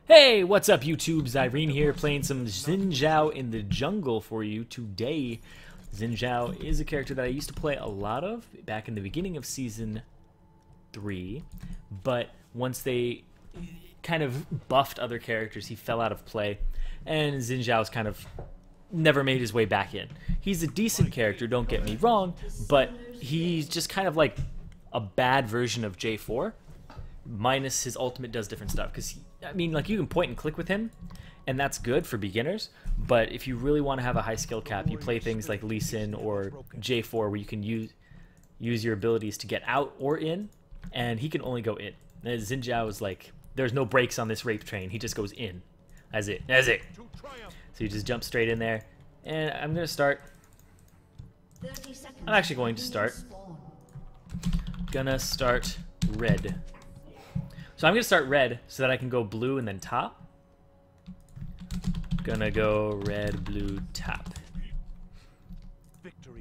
Hey, what's up YouTube? Zirene here playing some Xin Zhao in the jungle for you today. Xin Zhao is a character that I used to play a lot of back in the beginning of Season 3, but once they kind of buffed other characters, he fell out of play, and Xin Zhao's kind of never made his way back in. He's a decent character, don't get me wrong, but he's just kind of like a bad version of J4, minus his ultimate does different stuff, because I mean, like, you can point and click with him, and that's good for beginners, but if you really want to have a high skill cap, you play things like LoLZirene or J4 where you can use your abilities to get out or in, and he can only go in. And Xin Zhao is like, there's no brakes on this rape train, he just goes in. That's it. So you just jump straight in there, and I'm going to start. I'm actually going to start. Red. So I'm going to start red so that I can go blue and then top. Gonna go red, blue, top.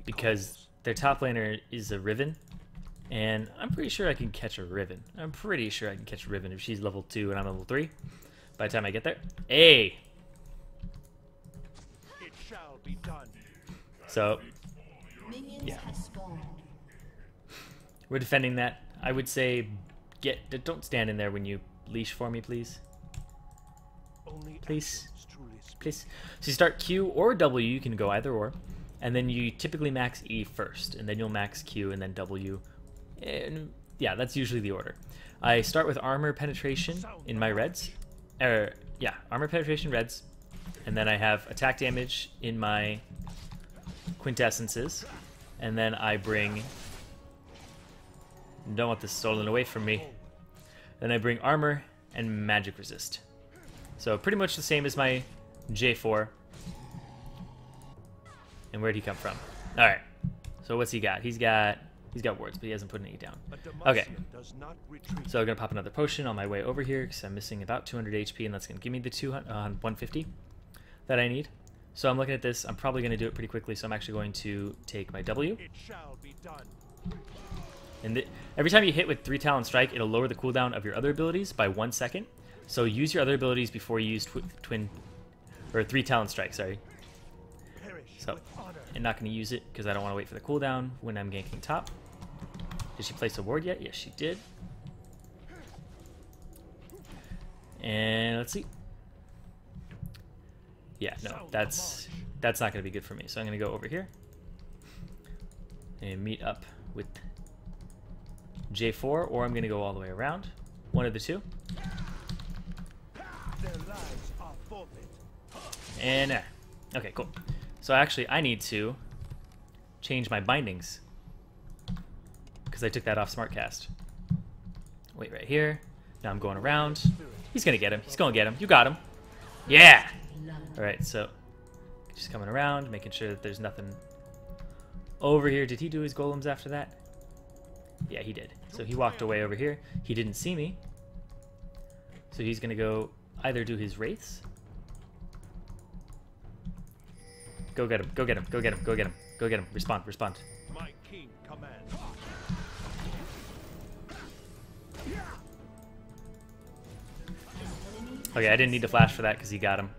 Because their top laner is a Riven. And I'm pretty sure I can catch a Riven. If she's level 2 and I'm level 3. By the time I get there. Hey! It shall be done. So, yeah. We're defending that. I would say don't stand in there when you leash for me, please. Please. So you start Q or W, you can go either or. And then you typically max E first, and then you'll max Q and then W. And yeah, that's usually the order. I start with armor penetration in my reds. Armor penetration reds. And then I have attack damage in my quintessences. And then I bring... Don't want this stolen away from me. Then I bring armor and magic resist. So pretty much the same as my J4. And where'd he come from? Alright. So what's he got? He's got wards, but he hasn't put any down. Okay. So I'm gonna pop another potion on my way over here because I'm missing about 200 HP, and that's gonna give me the 150 that I need. So I'm looking at this. I'm probably gonna do it pretty quickly, so I'm actually going to take my W. It shall be done. And every time you hit with 3 Talon Strike, it'll lower the cooldown of your other abilities by 1 second. So use your other abilities before you use 3 Talon Strike, sorry. So, I'm not going to use it because I don't want to wait for the cooldown when I'm ganking top. Did she place a ward yet? Yes, she did. And let's see. Yeah, no, that's not going to be good for me. So I'm going to go over here and meet up with J4, or I'm going to go all the way around. One of the two. And, okay, cool. So actually, I need to change my bindings because I took that off SmartCast. Wait right here. Now I'm going around. He's going to get him. He's going to get him. You got him. Yeah! Alright, so just coming around, making sure that there's nothing over here. Did he do his golems after that? Yeah, he did. So he walked away over here. He didn't see me. So he's going to go either do his wraiths. Go get him. Go get him. Go get him. Go get him. Go get him. Respond. Respond. My king commands. Okay, I didn't need to flash for that because he got him.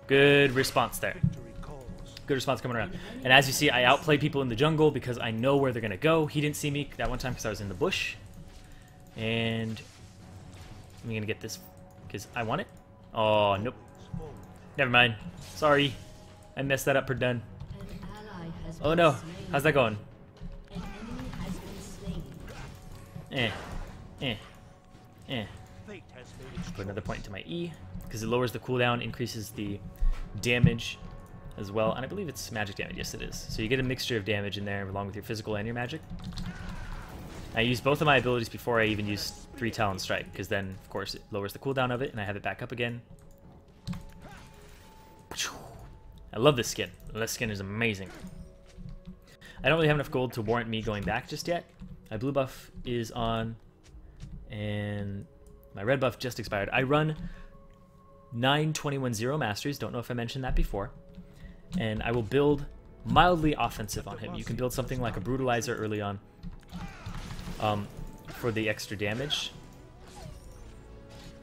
Good response there. Good response coming around. And as you see, I outplay people in the jungle because I know where they're going to go. He didn't see me that one time because I was in the bush. And I'm going to get this because I want it. Oh, nope. Never mind. Sorry. I messed that up for done. Oh no. How's that going? Put another point into my E because it lowers the cooldown, increases the damage as well, and I believe it's magic damage. Yes, it is. So you get a mixture of damage in there along with your physical and your magic. I use both of my abilities before I even use 3 Talon Strike, because then, of course, it lowers the cooldown of it, and I have it back up again. I love this skin. This skin is amazing. I don't really have enough gold to warrant me going back just yet. My blue buff is on, and my red buff just expired. I run 9-21-0 Masteries. Don't know if I mentioned that before. And I will build mildly offensive on him. You can build something like a Brutalizer early on for the extra damage.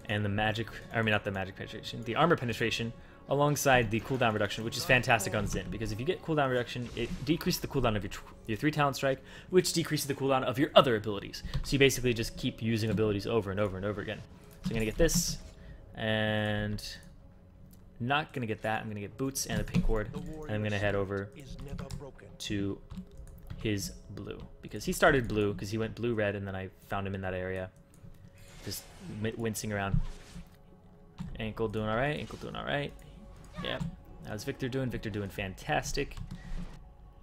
and the magic, I mean not the magic penetration, the armor penetration alongside the cooldown reduction, which is fantastic on Xin, because if you get cooldown reduction, it decreases the cooldown of your 3 talent strike, which decreases the cooldown of your other abilities. So you basically just keep using abilities over and over and over again. So I'm going to get this, and not going to get that. I'm going to get boots and a pink ward, and I'm going to head over to his blue, because he started blue, because he went blue-red, and then I found him in that area, just wincing around. Ankle doing all right, ankle doing all right. Yep. How's Victor doing? Victor doing fantastic.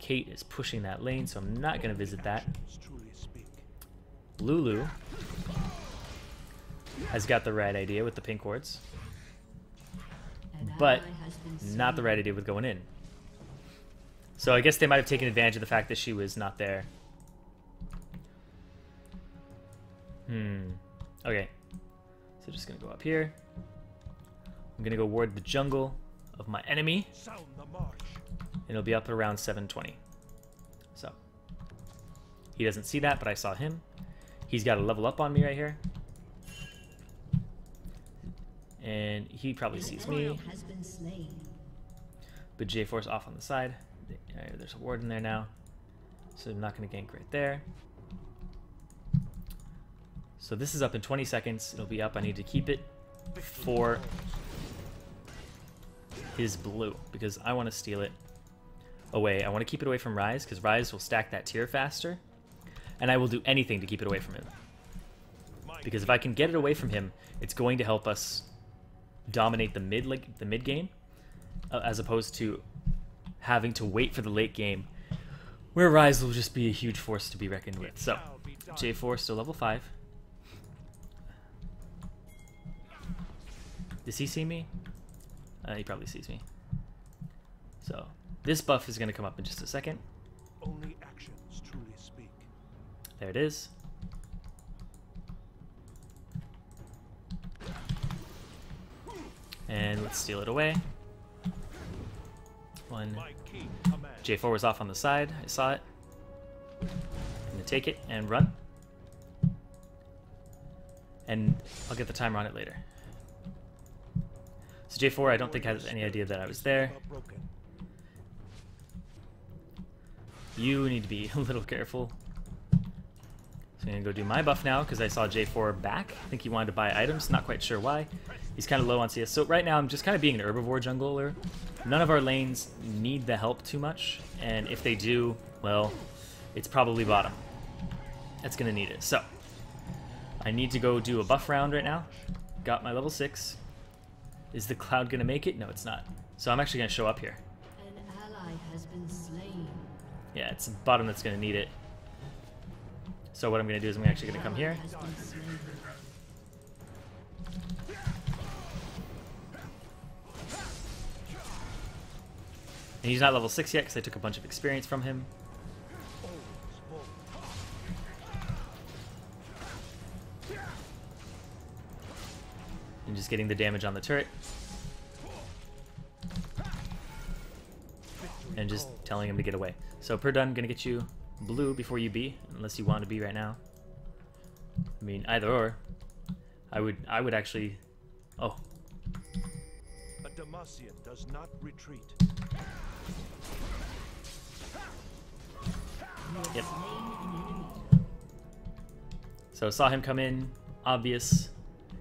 Kate is pushing that lane, so I'm not going to visit that. Lulu has got the right idea with the pink wards, but not the right idea with going in. So I guess they might have taken advantage of the fact that she was not there. Okay. So just going to go up here. I'm going to go ward the jungle of my enemy. And it'll be up at around 720. So. He doesn't see that, but I saw him. He's got a level up on me right here. And he probably sees me. But J4's off on the side. There's a ward in there now. So I'm not going to gank right there. So this is up in 20 seconds. It'll be up. I need to keep it for his blue, because I want to steal it away. I want to keep it away from Ryze, because Ryze will stack that tier faster, and I will do anything to keep it away from him. Because if I can get it away from him, it's going to help us dominate the mid game, as opposed to having to wait for the late game, where Ryze will just be a huge force to be reckoned with. So, J4 still level 5. Does he see me? He probably sees me. So this buff is going to come up in just a second. Only actions truly speak. There it is. And let's steal it away. One. J4 was off on the side. I saw it. I'm going to take it and run. And I'll get the timer on it later. So J4, I don't think has any idea that I was there. You need to be a little careful. So I'm going to go do my buff now, because I saw J4 back. I think he wanted to buy items, not quite sure why. He's kind of low on CS. So right now I'm just kind of being an herbivore jungler. None of our lanes need the help too much, and if they do, well, it's probably bottom. That's going to need it. So I need to go do a buff round right now. Got my level 6. Is the cloud going to make it? No, it's not. So I'm actually going to show up here. An ally has been slain. Yeah, it's bottom that's going to need it. So what I'm going to do is I'm actually going to come here. And he's not level 6 yet because I took a bunch of experience from him. And just getting the damage on the turret. And just telling him to get away. So per done, gonna get you blue before you B, unless you want to be right now. I mean, either or. I would actually. Oh. A Demacian does not retreat. Yep. So saw him come in, obvious.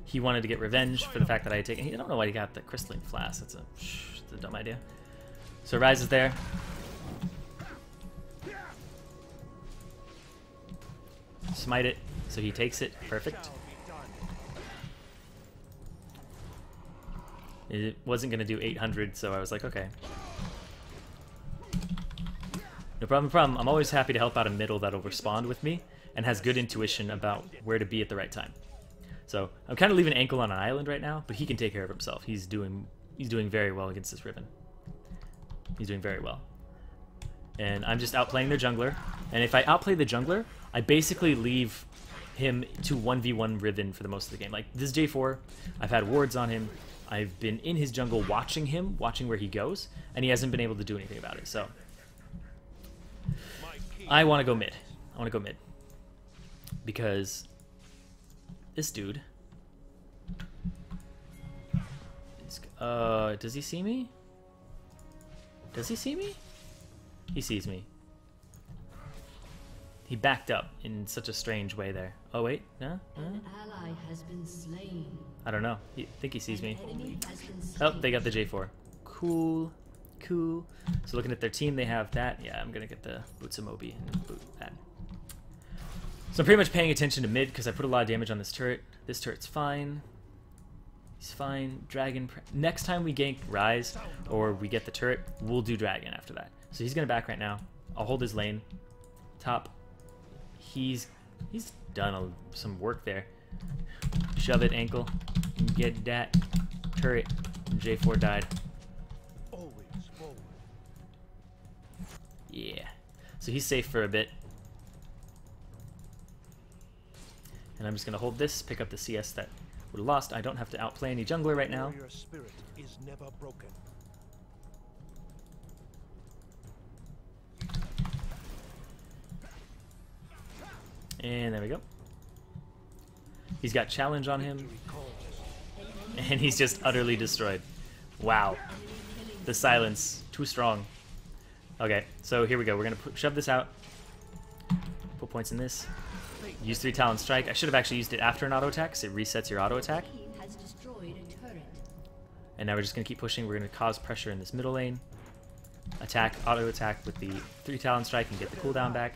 He wanted to get revenge for the fact that I had taken. I don't know why he got the crystalline flask. That's a dumb idea. So Ryze is there. Smite it, so he takes it. Perfect. It wasn't going to do 800, so I was like, okay. No problem, no problem. I'm always happy to help out a middle that'll respond with me and has good intuition about where to be at the right time. So I'm kind of leaving Ankle on an island right now, but he can take care of himself. He's doing very well against this Riven. He's doing very well. And I'm just outplaying their jungler. And if I outplay the jungler, I basically leave him to 1v1 Riven for the most of the game. Like this J4, I've had wards on him. I've been in his jungle watching him, watching where he goes, and he hasn't been able to do anything about it. So I want to go mid. I want to go mid. Because this dude Does he see me? Does he see me? He sees me. He backed up in such a strange way there. Oh wait, no? An ally has been slain. I don't know. I think he sees me. Enemy has been Oh, slain. they got the J4. Cool. Cool. So looking at their team, they have that. Yeah, I'm gonna get the Butsumobi and boot that. So I'm pretty much paying attention to mid because I put a lot of damage on this turret. This turret's fine. He's fine. Dragon. Next time we gank Rise or we get the turret, we'll do Dragon after that. So he's gonna back right now. I'll hold his lane. Top. He's done some work there. Shove it, ankle. Get that turret. J4 died. Always forward. Yeah. So he's safe for a bit. And I'm just going to hold this, pick up the CS that we lost. I don't have to outplay any jungler right now. Warrior spirit is never broken. And there we go. He's got challenge on him. Victory calls. And he's just utterly destroyed. Wow. The silence. Too strong. Okay, so here we go. We're going to shove this out. Put points in this. Use 3 Talon Strike. I should have actually used it after an auto attack because it resets your auto attack. Team has destroyed a turret. And now we're just going to keep pushing. We're going to cause pressure in this middle lane. Attack, auto attack with the 3 Talon Strike and get the cooldown back.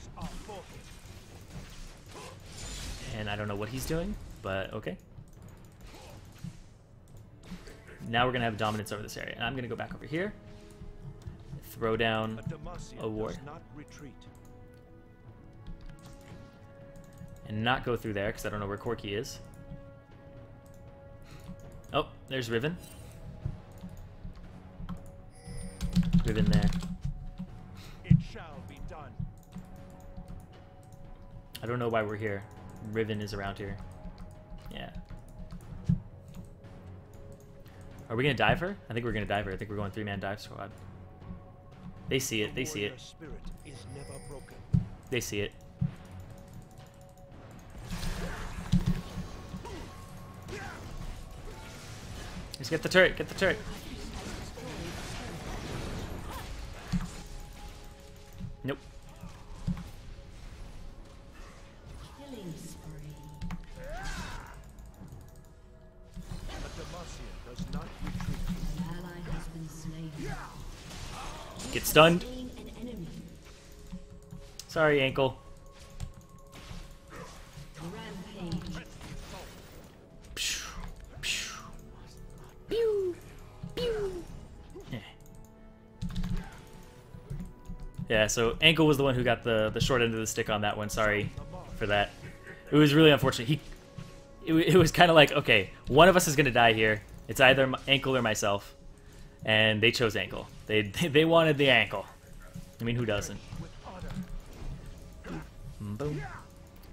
And I don't know what he's doing, but okay. Now we're going to have dominance over this area. And I'm going to go back over here. Throw down A Demacian a ward. does not retreat. And not go through there because I don't know where Corki is. Oh, there's Riven. Riven there. It shall be done. I don't know why we're here. Riven is around here. Yeah. Are we gonna dive her? I think we're gonna dive her. I think we're going 3-man dive squad. They see it. They see it. Warrior spirit is never broken. They see it. Just get the turret. Get the turret. Nope. Killing spree. A Demacian does not retreat. An ally has been slain. Get stunned. Slaying an enemy. Sorry, ankle. Rampage. Pew, pew. Pew, pew. Yeah, so ankle was the one who got the short end of the stick on that one. Sorry for that. It was really unfortunate. It was kind of like, okay, one of us is gonna die here. It's either ankle or myself, and they chose ankle. They wanted the ankle. I mean, who doesn't? With honor. Boom.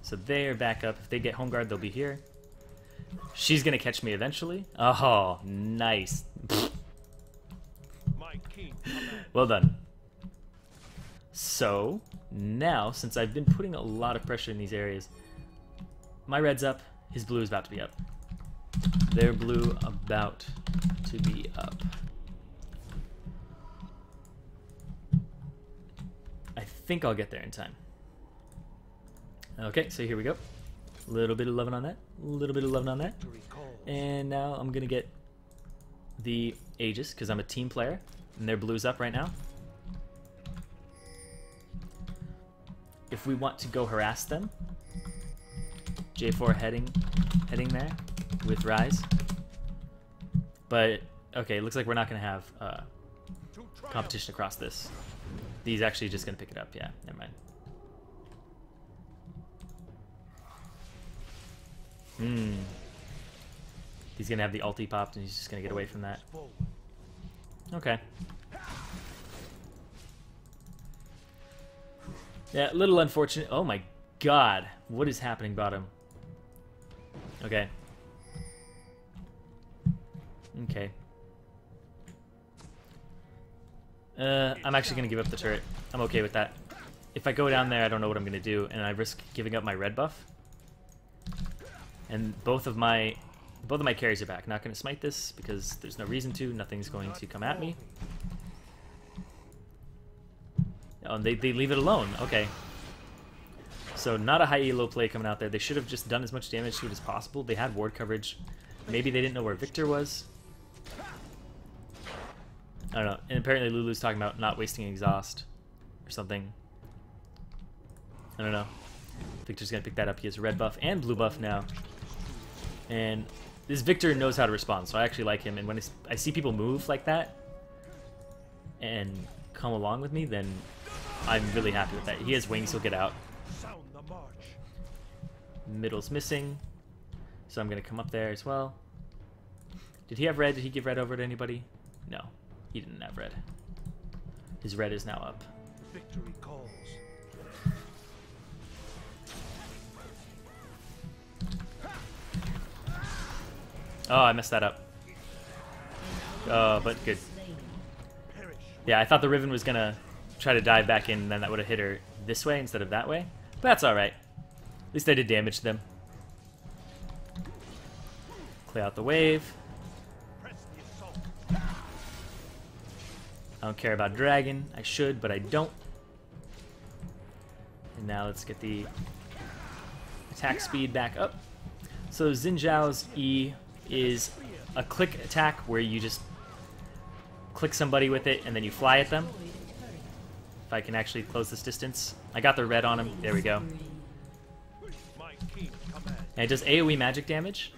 So they're back up. If they get home guard, they'll be here. She's gonna catch me eventually. Oh, nice. My king commands. Well done. So now, since I've been putting a lot of pressure in these areas, my red's up. His blue is about to be up. Their blue about to be up. I think I'll get there in time. Okay, so here we go. A little bit of loving on that. A little bit of loving on that. Victory calls. And now I'm gonna get the Aegis because I'm a team player, and their blue's up right now. If we want to go harass them, J4 heading there with Rise. But okay, it looks like we're not gonna have To triumph. competition across this. He's actually just gonna pick it up. Yeah, never mind. He's gonna have the ulti popped, and he's just gonna get away from that. Forward. Okay. Yeah, a little unfortunate. Oh my god. What is happening, bottom? Okay. Okay. I'm actually going to give up the turret. I'm okay with that. If I go down there, I don't know what I'm going to do, and I risk giving up my red buff. And both of my Both of my carries are back. Not going to smite this because there's no reason to. Nothing's going to come at me. Oh, and they leave it alone. Okay. So not a high elo play coming out there. They should have just done as much damage to it as possible. They had ward coverage. Maybe they didn't know where Victor was. I don't know. And apparently Lulu's talking about not wasting exhaust or something. I don't know. Victor's going to pick that up. He has a red buff and blue buff now. And this Victor knows how to respond, so I actually like him. And when I see people move like that and come along with me, then I'm really happy with that. He has wings, he'll get out. Sound the march. Middle's missing, so I'm going to come up there as well. Did he have red? Did he give red over to anybody? No, he didn't have red. His red is now up. Victory calls. Oh, I messed that up. But good. Perish. Yeah, I thought the Riven was going to try to dive back in, and then that would have hit her this way instead of that way. But that's alright. At least I did damage to them. Clear out the wave. Press the assault. I don't care about Dragon. I should, but I don't. And now let's get the attack speed back up. So Xin Zhao's E is a click attack where you just click somebody with it and then you fly at them. If I can actually close this distance. I got the red on him. There we go. My king commands. And it does AoE magic damage,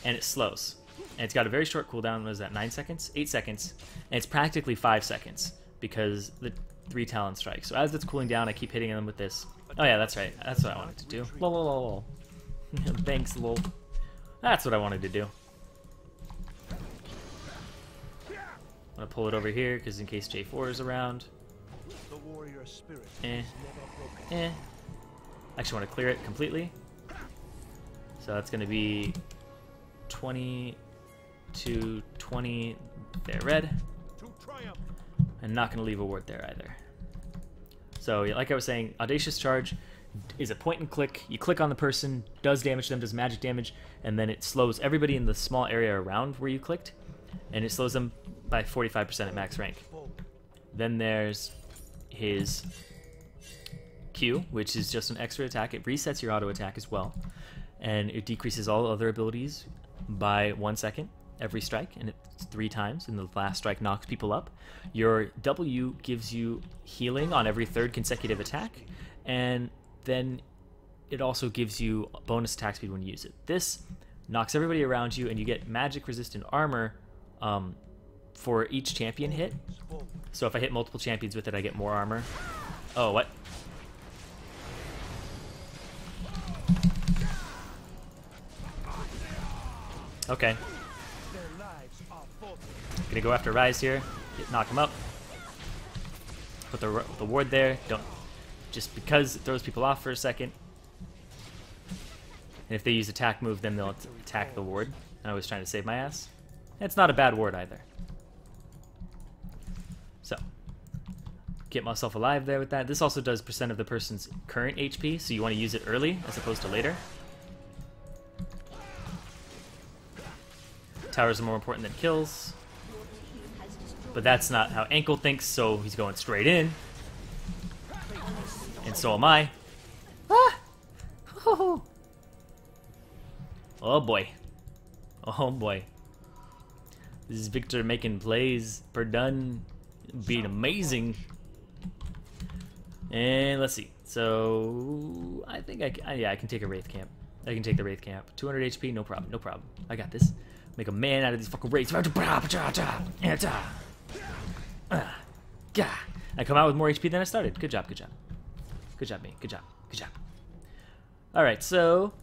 and it slows. And it's got a very short cooldown. What is that, 9 seconds? 8 seconds. And it's practically 5 seconds because the 3 talent strikes. So as it's cooling down, I keep hitting them with this. Oh yeah, that's right. That's what I wanted to do. Lol, lol, lol, lol. Thanks, lol. That's what I wanted to do. I'm gonna pull it over here because in case J4 is around. The warrior spirit Eh. is never broken. I actually want to clear it completely. So that's gonna be 20 to 20 there, red. To triumph. And not gonna leave a ward there either. So like I was saying, Audacious Charge is a point and click. You click on the person, does damage to them, does magic damage, and then it slows everybody in the small area around where you clicked, and it slows them by 45% at max rank. Then there's his Q, which is just an extra attack. It resets your auto attack as well, and it decreases all other abilities by 1 second every strike, and it's 3 times, and the last strike knocks people up. Your W gives you healing on every 3rd consecutive attack, and then it also gives you bonus attack speed when you use it. This knocks everybody around you, and you get magic resistant armor for each champion hit. So if I hit multiple champions with it, I get more armor. Oh, what? Okay. Their lives are forfeit. Gonna go after Rise here. Knock him up. Put the ward there. Don't, just because it throws people off for a second. And if they use attack move, then they'll attack the ward. And I was trying to save my ass. It's not a bad ward either. So, get myself alive there with that. This also does percent of the person's current HP, so you want to use it early as opposed to later. Towers are more important than kills. But that's not how Ankle thinks, so he's going straight in. And so am I. Ah! Oh boy. Oh boy. This is Victor making plays per done. Being amazing. And let's see. So I think I can take a Wraith Camp. I can take the Wraith Camp. 200 HP, no problem, no problem. I got this. Make a man out of these fucking Wraiths. I come out with more HP than I started. Good job, good job. Good job, me. Good job, good job. Alright, so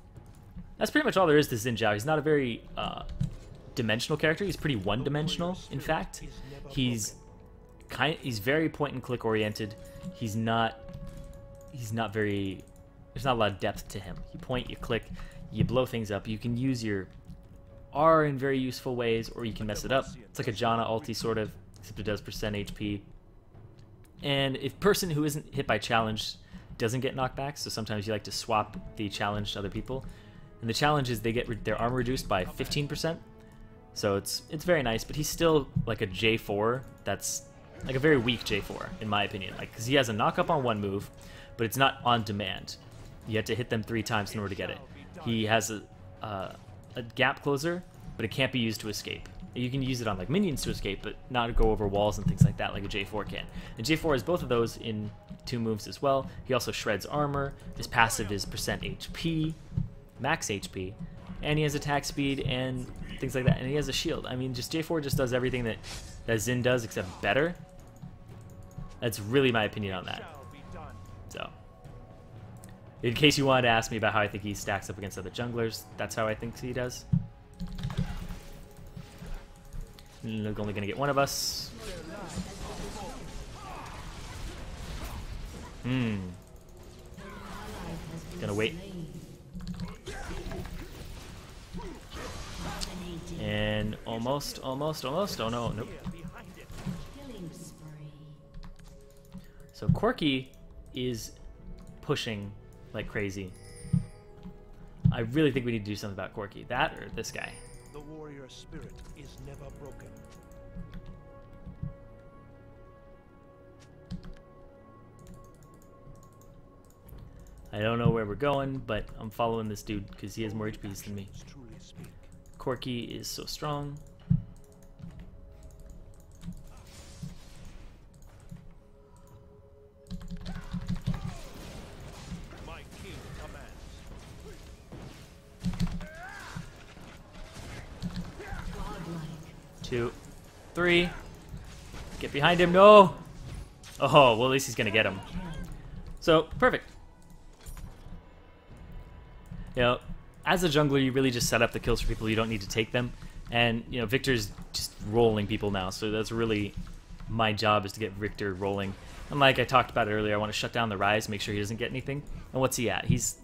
that's pretty much all there is to Xin Zhao. He's not a very dimensional character. He's pretty one-dimensional, in fact. He's very point and click oriented. He's not very, there's not a lot of depth to him. You point, you click, you blow things up. You can use your R in very useful ways, or you can mess it up. It's like a Janna ulti sort of, except it does percent HP. And if person who isn't hit by challenge doesn't get knockbacks, so sometimes you like to swap the challenge to other people, And the challenge is they get their armor reduced by 15%. So it's very nice, but he's still like a J4 that's like a very weak J4 in my opinion. Like, because he has a knock up on one move, but it's not on demand. You have to hit them 3 times in order to get it. He has a gap closer, but it can't be used to escape. You can use it on like minions to escape, but not to go over walls and things like that like a J4 can. And J4 has both of those in 2 moves as well. He also shreds armor. His passive is percent HP, max HP, and he has attack speed and things like that. And he has a shield. I mean, just J4 just does everything that Xin does except better. That's really my opinion on that. So, in case you wanted to ask me about how I think he stacks up against other junglers, that's how I think he does. They're only going to get one of us. Gonna wait. And almost. Oh no, nope. So Corki is pushing like crazy. I really think we need to do something about Corki. That or this guy. The warrior spirit is never broken. I don't know where we're going, but I'm following this dude because he has more HPs than me. Corki is so strong. My king commands. 2, 3. Get behind him. No. Oh, well, at least he's gonna get him. So perfect. You know, as a jungler, you really just set up the kills for people. You don't need to take them. And, you know, Victor's just rolling people now. So that's really my job, is to get Victor rolling. And like I talked about it earlier, I want to shut down the Rise, make sure he doesn't get anything. And what's he at? He's,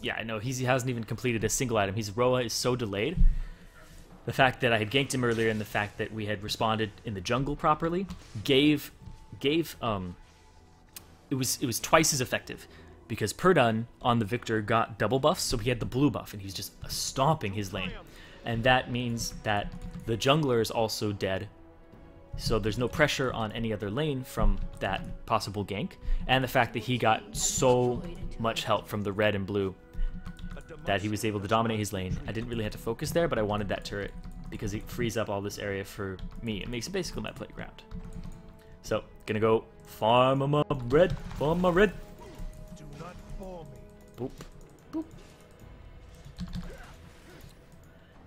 yeah, I know, he hasn't even completed a single item. His Roa is so delayed. The fact that I had ganked him earlier and the fact that we had responded in the jungle properly gave it was twice as effective. Because Perdun on the Victor got double buffs, so he had the blue buff, and he was just stomping his lane. And that means that the jungler is also dead, so there's no pressure on any other lane from that possible gank. And the fact that he got so much help from the red and blue that he was able to dominate his lane. I didn't really have to focus there, but I wanted that turret because it frees up all this area for me. It makes it basically my playground. So, gonna go farm my red, farm my red. Boop, boop.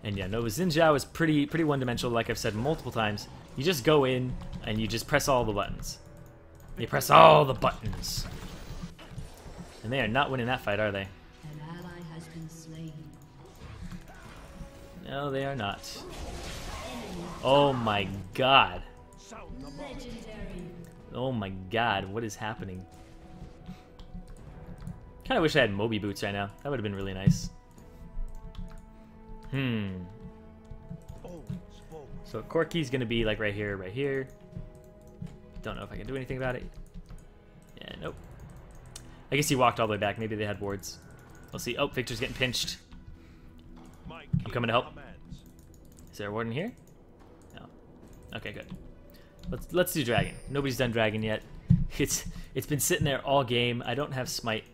And yeah, no, Xin Zhao is pretty one-dimensional, like I've said multiple times. You just go in and you just press all the buttons. You press all the buttons. And they are not winning that fight, are they? An ally has been slain. No, they are not. Oh my god. Legendary. Oh my god, what is happening? Kind of wish I had Moby boots right now. That would have been really nice. So Corki's gonna be like right here. Don't know if I can do anything about it. Yeah, nope. I guess he walked all the way back. Maybe they had wards. We'll see. Oh, Victor's getting pinched. I'm coming to help. Is there a ward in here? No. Okay, good. Let's do dragon. Nobody's done dragon yet. It's been sitting there all game. I don't have smite.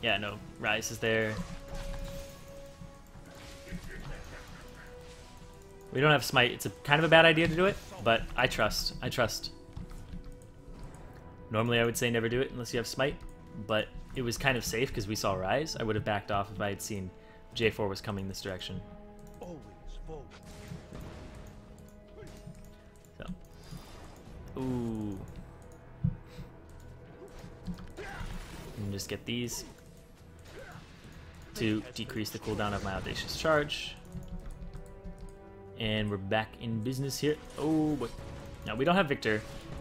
Yeah, no. Rise is there. We don't have smite. It's kind of a bad idea to do it, but I trust. Normally I would say never do it unless you have smite, but it was kind of safe because we saw Rise. I would have backed off if I had seen J4 was coming this direction. So. Ooh. And just get these to decrease the cooldown of my Audacious Charge. And we're back in business here. Oh, but now we don't have Victor.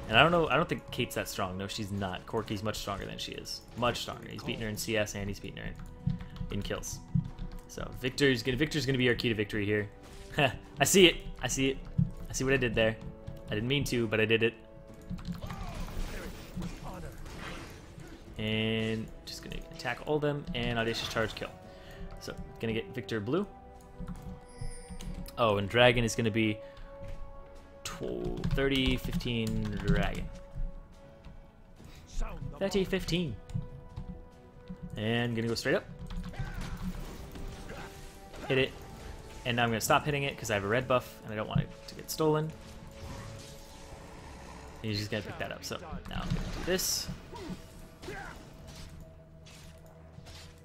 And I don't think Kate's that strong. No, she's not. Corki's much stronger than she is. Much stronger. He's beating her in CS and he's beating her in kills. So Victor's gonna be our key to victory here. I see it. I see what I did there. I didn't mean to, but I did it. And just gonna attack all of them and audacious charge kill. So gonna get Victor blue. Oh, and dragon is gonna be 30, 15 dragon. 30, 15. And gonna go straight up. Hit it. And now I'm gonna stop hitting it because I have a red buff and I don't want it to get stolen. And you just gotta pick that up. So now I'm gonna do this.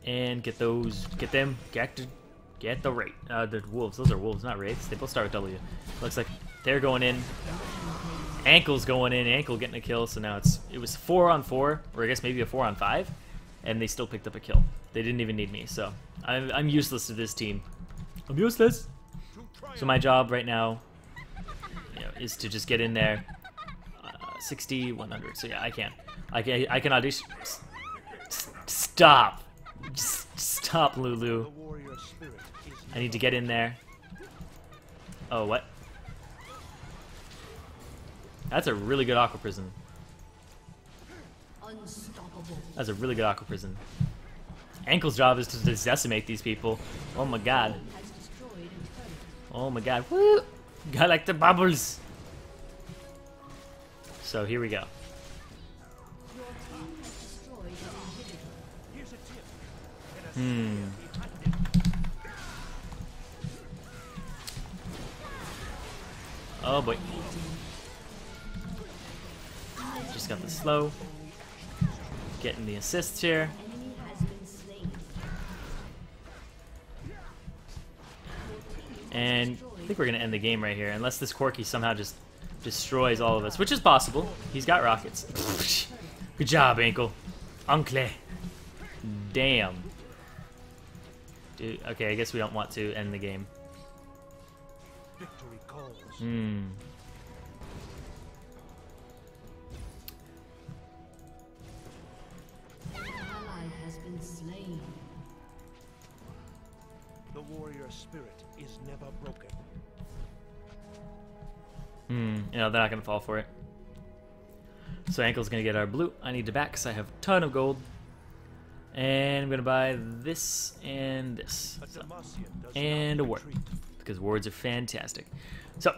And get those, get them, get the rate. The wolves, those are wolves, not wraiths. They both start with W. Looks like they're going in. Ankle's going in, ankle getting a kill. So now it was 4-on-4, or I guess maybe a 4-on-5, and they still picked up a kill. They didn't even need me, so I'm useless to this team. I'm useless. So my job right now, is to just get in there. 60, 100. So yeah, I can audition. Stop. Just stop, Lulu. I need to get in there. Oh, what? That's a really good aqua prison. That's a really good aqua prison. Ankle's job is to just decimate these people. Oh my god. Oh my god. Woo! I like the bubbles. So here we go. Oh boy. Just got the slow. Getting the assists here. And I think we're gonna end the game right here, unless this Corky somehow just destroys all of us, which is possible. He's got rockets. Good job, Ankle. Uncle. Damn. Dude, okay, I guess we don't want to end the game. Victory calls. An ally has been slain. The warrior spirit is never broken. They're not gonna fall for it. So Ankle's gonna get our blue. I need to back because I have a ton of gold. And I'm gonna buy this and this. So, and a ward. Because wards are fantastic. So,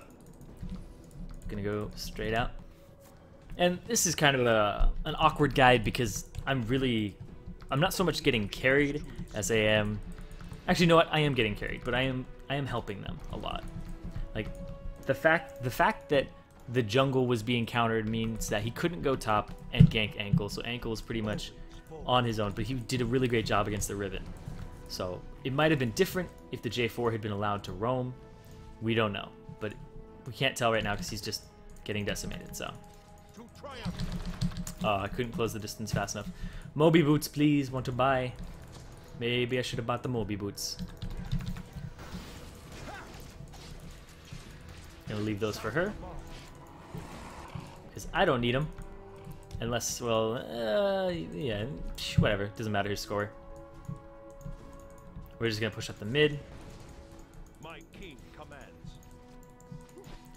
gonna go straight out. And this is kind of an awkward guide because I'm not so much getting carried as I am. Actually, you know what? I am getting carried, but I am helping them a lot. Like the fact that the jungle was being countered means that he couldn't go top and gank Ankle, so Ankle was pretty much on his own, but he did a really great job against the Riven. So it might have been different if the J4 had been allowed to roam. We don't know, but we can't tell right now because he's just getting decimated. So I couldn't close the distance fast enough. Moby boots, please. Want to buy? Maybe I should have bought the Moby boots. Gonna leave those for her because I don't need them. Unless, well, yeah, whatever. Doesn't matter his score. We're just gonna push up the mid. My king commands.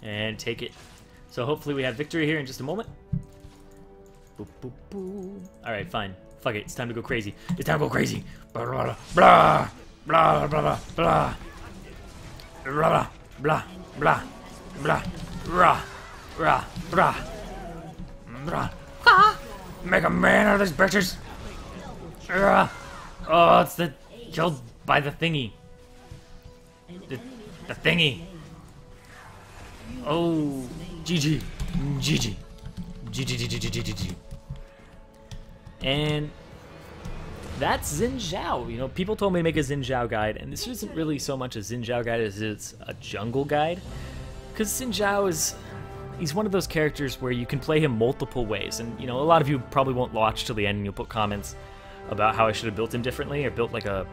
And take it. So hopefully we have victory here in just a moment. Boop, boop, boop. Alright, fine. Fuck it. It's time to go crazy. It's time to go crazy. Blah, blah, blah, blah, blah, blah, blah, blah, blah, blah, blah, blah, blah, blah, blah. Make a man out of these bitches. Oh, it's the killed by the thingy. The thingy. Oh, GG. GG. GG. And that's Xin Zhao. You know, people told me to make a Xin Zhao guide, and this isn't really so much a Xin Zhao guide as it's a jungle guide. Because Xin Zhao he's one of those characters where you can play him multiple ways. And, you know, a lot of you probably won't watch till the end and you'll put comments about how I should have built him differently or built like a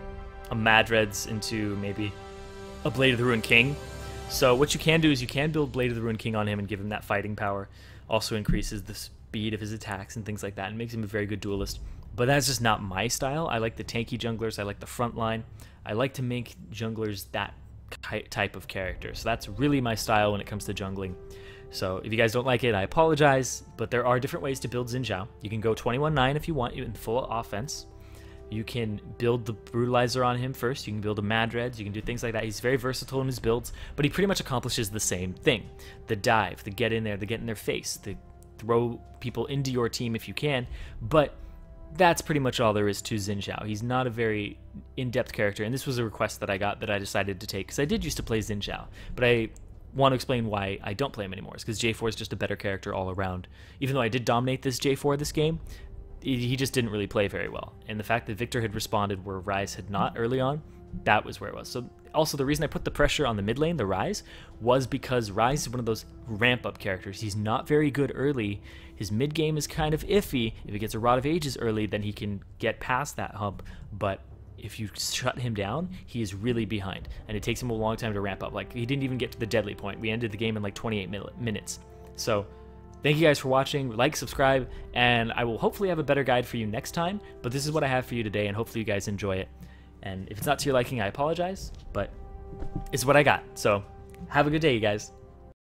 Madreds into maybe a Blade of the Ruined King. So what you can do is you can build Blade of the Ruined King on him and give him that fighting power. Also increases the speed of his attacks and things like that and makes him a very good duelist. But that's just not my style. I like the tanky junglers. I like the front line. I like to make junglers that type of character. So that's really my style when it comes to jungling. So if you guys don't like it, I apologize, but there are different ways to build Xin Zhao. You can go 21-9 if you want, in full offense. You can build the Brutalizer on him first. You can build a Madreds. You can do things like that. He's very versatile in his builds, but he pretty much accomplishes the same thing. The dive, the get in there, the get in their face, the throw people into your team if you can, but that's pretty much all there is to Xin Zhao. He's not a very in-depth character, and this was a request that I got that I decided to take, because I did used to play Xin Zhao, but I want to explain why I don't play him anymore. It's because J4 is just a better character all around. Even though I did dominate this J4 this game, he just didn't really play very well. And the fact that Victor had responded where Ryze had not early on, that was where it was. So also the reason I put the pressure on the mid lane, the Ryze, was because Ryze is one of those ramp-up characters. He's not very good early. His mid game is kind of iffy. If he gets a Rod of Ages early, then he can get past that hump. But if you shut him down, he is really behind. And it takes him a long time to ramp up. Like, he didn't even get to the deadly point. We ended the game in like 28 minutes. So thank you guys for watching. Like, subscribe, and I will hopefully have a better guide for you next time. But this is what I have for you today, and hopefully you guys enjoy it. And if it's not to your liking, I apologize, but it's what I got. So have a good day, you guys.